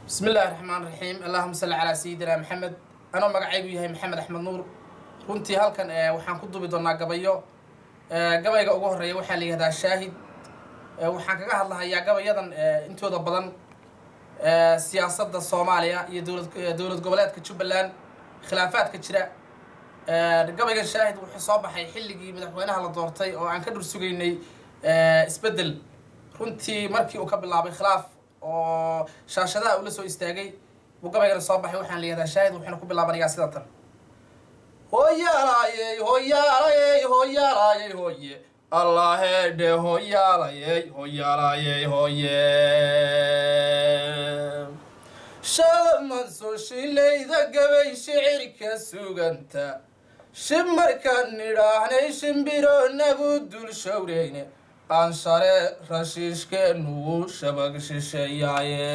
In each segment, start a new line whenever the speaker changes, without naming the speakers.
بسم الله الرحمن الرحيم اللهم صل على سيدنا محمد أنا مقعيب ياهي محمد أحمد نور runtii halkan waxaan ku dubi doonaa gabayo gabayga ugu horeeya waxaa la yiraahdaa shaahid waxaan kaga hadlahayaa gabayadan intooda badan siyaasadda Soomaaliya iyo dawlad goboleedka Jubbaland khilaafaadka jira gabayga shaahid wuxuu soo baxay xilligii madaxweynaha la doortay oo aan ka dhur sugaynay isbedel runtii markii uu ka bilaabay khilaaf oo shaashadaha uu la soo istaagay buu gabayga soo baxay waxaan la yiraahdaa shaahid wuxuu ku bilaabanayaa sida tan hoyalaye hoyalaye hoyalaye hoye Allah de hoyalaye hoyalaye hoye shaman so shilayda gabay shicirka suganta shimarkan nidaahnay shimbiro nagu dul shawreyne qanshare rashiishkeenu shabag shisheeyaye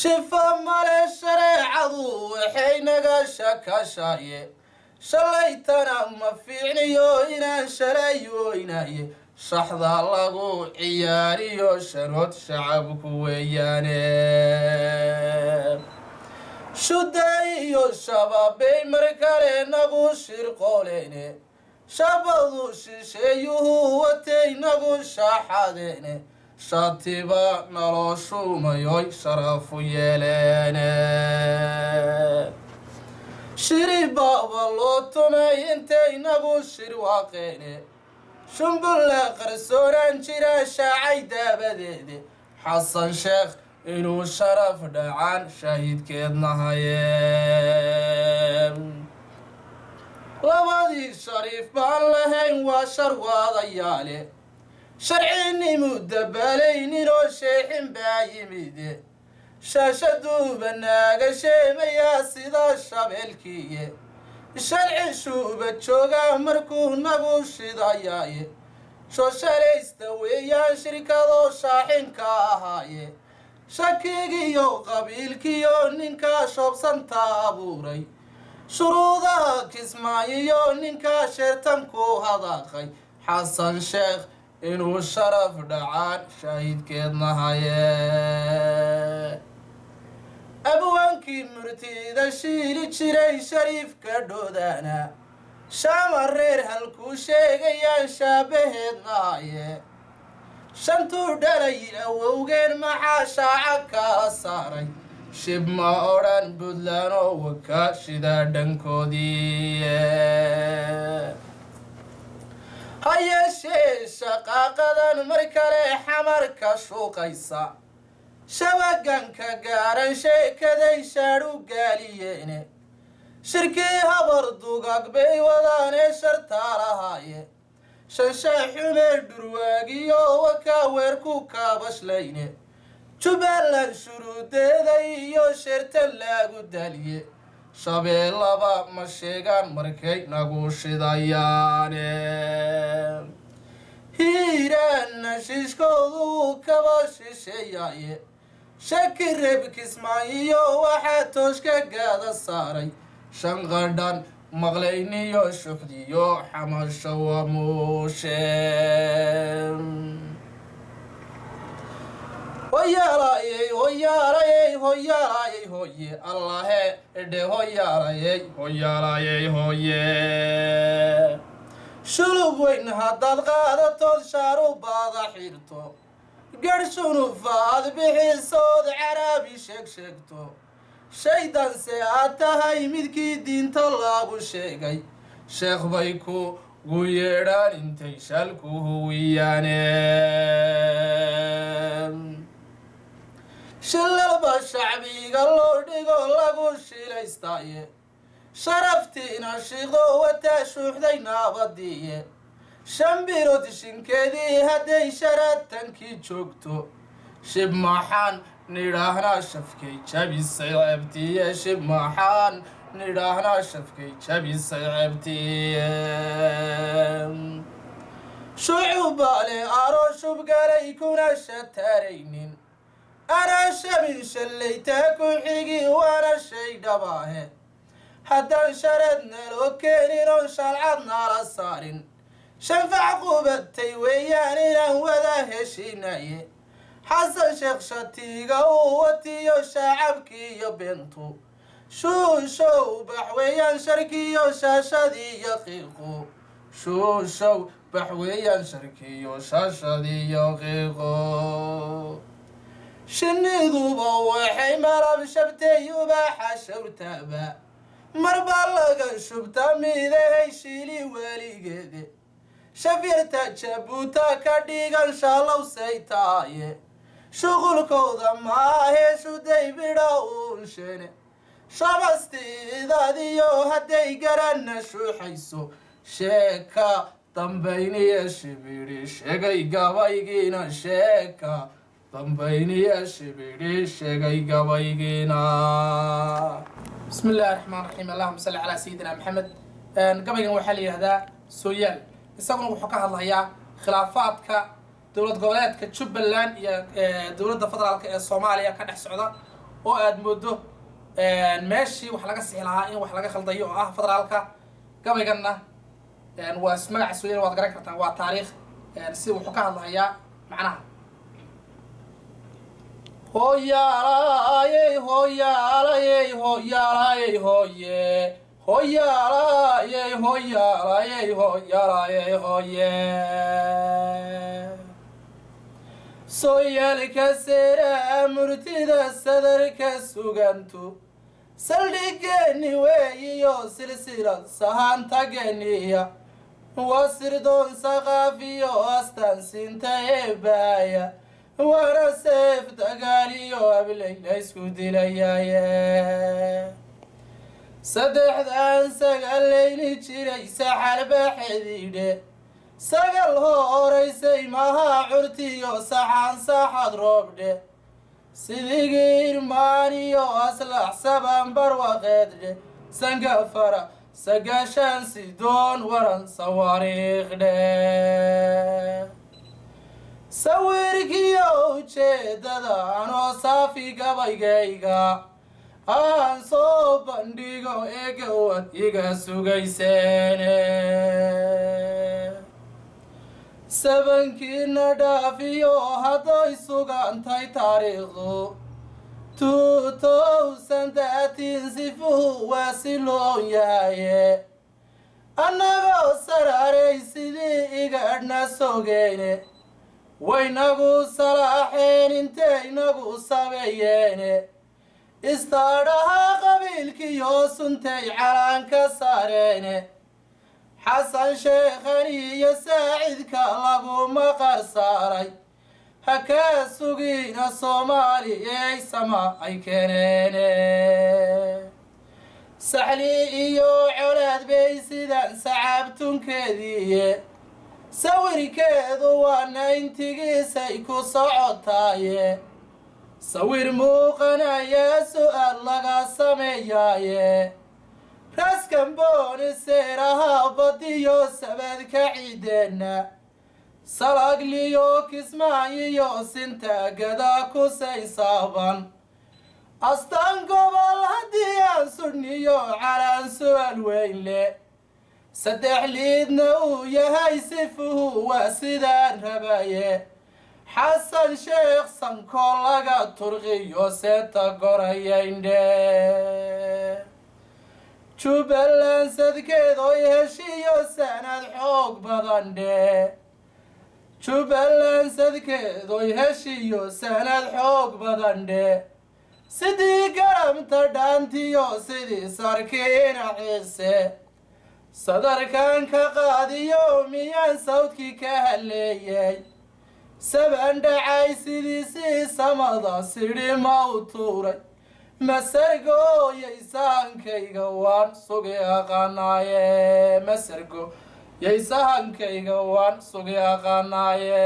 shifa male shareecadu waxay naga shakashaye shalaytana ma fiicniyo inaan shalayooynaye shaxda lagu ciyaariyo sharood shacabku weeyaane shuday iyo shabaabay mar kale nagu shirqooleyne shabadu shisheeyuhu watay nagu shaaxadeene shatiba noloshumayoy sharafu yeeleene shiribaba loo tumay intay nagu shirwaaqeene shumbulle qarsoonaan jira shaacay daabadeede xasan sheekh inuu sharaf dhacaan shaahidkeedna haye labadii shariif baan lahayn waa sharwaadayaale sharciini muddabalayninoo sheexin baa yimide shaashadduuba naaga sheemayaa sida shabeelkiiye sharci shuuba joogaa markuu nagu shidayaaye shoshalaysta weeyaan shirkadoo shaaxinka ahaaye shakigiyo qabiilkiyo ninkaa shoobsantaa abuuray shuruudaha kismaayiyo ninkaa sheertanku hadaaqay xasan sheekh inuu sharaf dhacaan shaahidkeedna haye abwaankii murtida shiili jiray shariifka dhoodana shaama reer halkuu sheegayaan shaabaheedna haye shantuu dhalay awowgeen maxaa shaaca kala saaray shib ma odhan Puntland oo wakaashida dhankoodii hayeeshee shaqaaqadan mar kale xamarka shuuqaysa shabaganka gaaran sheekaday shaadhu gaaliyeene shirkii habar dugag bay wadaanee shartaa lahaaye shanshaxumee dhurwaagiyo wakaa weerku kaabashlayne Jubbaland shuruudeeda iyo sheertan lagu daliye shabeellaba ma sheegaan markay nagu shidayaane hiiraanna shiishkoodu kaba shisheeyaye shaki reeb kismaayiyo waxaa tooshka gaada saaray shanqadhan maqlayniyo shuxdiyo xamasho wamuusheen hoyalaye hoyalaye hoyalaye hoye Allah de hoyalaye hoyalaye hoye shulub weyn haddaad qaadatood shaarubaada xirto garhshunufaad bixisood caraabi sheegto shaydanse aad tahay midkii diinta lagu sheegay sheekh bay kugu yeedhaan intay shalku huwiyaane shilalba shacbiga loo dhigo lagu shilaystaye sharaftiina shiiqdo wataa shuuxday naabadiiye shambirood shinkeedii hadday sharatankii joogto shib maxaan nidhaahnaa shafkay jabisay ceebtiye shib maxaan nidhaahnaa shafkay jabisay ceebtiye shucubaale aroo shubgalay kuna shataaraynin anaa shabin shallaytaa ku xigi waana shay dhabaahe haddaan shareed naloo keenin oon shalcad nala saarin shanfac qubatay weeyaan inaan wada heshiinaye حسن شيخ شتيقة ووتيو شعبكي يا بنتو شو بحويا شركي وشاشدي يقيقو شو بحويا شركي وشاشدي يقيقو شنيدوبا وحي مرب شبتي يباح شورتابا مربالغا شبتا ميدي شيلي واليقدي شفيرتا جابوتا كديغا شالو سيتاي شغل كودا ماهي شو دي بداول شيني شبستي داديو هدي قرن شو حيسو شيكا دنبيني شبيري شيغي قوايقينا شيكا دنبيني شبيري شيغي قوايقينا. بسم الله الرحمن الرحيم. اللهم صل على سيدنا محمد. قبل وحالي هذا سويال isaguna wuxuu ka hadlayaa khilaafaadka dowlad goboleedka Jubbaland iyo dowladda federaalka ee Soomaaliya ka dhex socda oo aad moodo meeshii wax laga sii lahaa in wax laga khaldayo oo ah federaalka. gabayganna waa magaca Soomaaliya waad garan kartaan, waa taariikh si wuxuu ka hadlayaa macnaha hooyaalay hooyaalay hooyaalay hooye hoyaalay hoyaalay hoyaalay hoye sooyaalka sera murtida sadarka sugantu saldhigani weeyo silsilad sahantaganiya wasirdoon saqaafiyo astaansinta eebaaya wara seef dagaaliyo ableyla isku dilayaaye saddexdan sagal leyli jiray saxal baxedidhe sagal horeysay maha curtiyo saxan saxad roobdhe sidigiirmaaniyo aslax saban barwaqeeddhe sangafara sagashan sidoon waran sawaariikhdhe sawirkiyo ujeedada anoo saafi gabaygayga aan soo bandhigo eegawad iga sugayseene sabankiina dhaafiyo hadday sugantay taariikhdu 2013 sifuhu waa si loo yahaye annagoo saraaray sidii igadhna sogeyne waynagu salaaxeen intaynagu sabeeyeene istaadhaha qabiilkiyo suntay calanka saareene xasan sheekhani iyo saacidka laguma qarsaaray ha kaa sugiina soomaaliyey sama ay keeneene saxli iyo colaad bay sidaan sacaabtunkeediiye sawirkeedu waana intigiisay ku socotaaye sawir muuqanayaa su'aal laga sameeyaaye raskambooni seeraha badiyo sabadka ciideenna salagliyo kismaayiyo sintaagada ku saysaaban astaan gobol haddii aan sudhniyo calaan su'aal weynle saddex liidna uu yahay sifuhu waa sidaan rabaye xasan sheekh sanko laga turqiyo seeta gorayaindhe Jubbaland sadkeedoy heshiyo sanad xoog badandhe Jubbaland sadkeedoy heshiyo sanad xoog badandhe sidii garamta dhaantiyo sidii sarkiina ciise sadarkan ka qaadiyo miyaan sawdkii ka haleeyay saban dhacay sidiisii samada sidhi ma u tuuray masargo yaysahankayga waan sugi aqaanaaye masargo yaysahankayga waan sugi aqaanaaye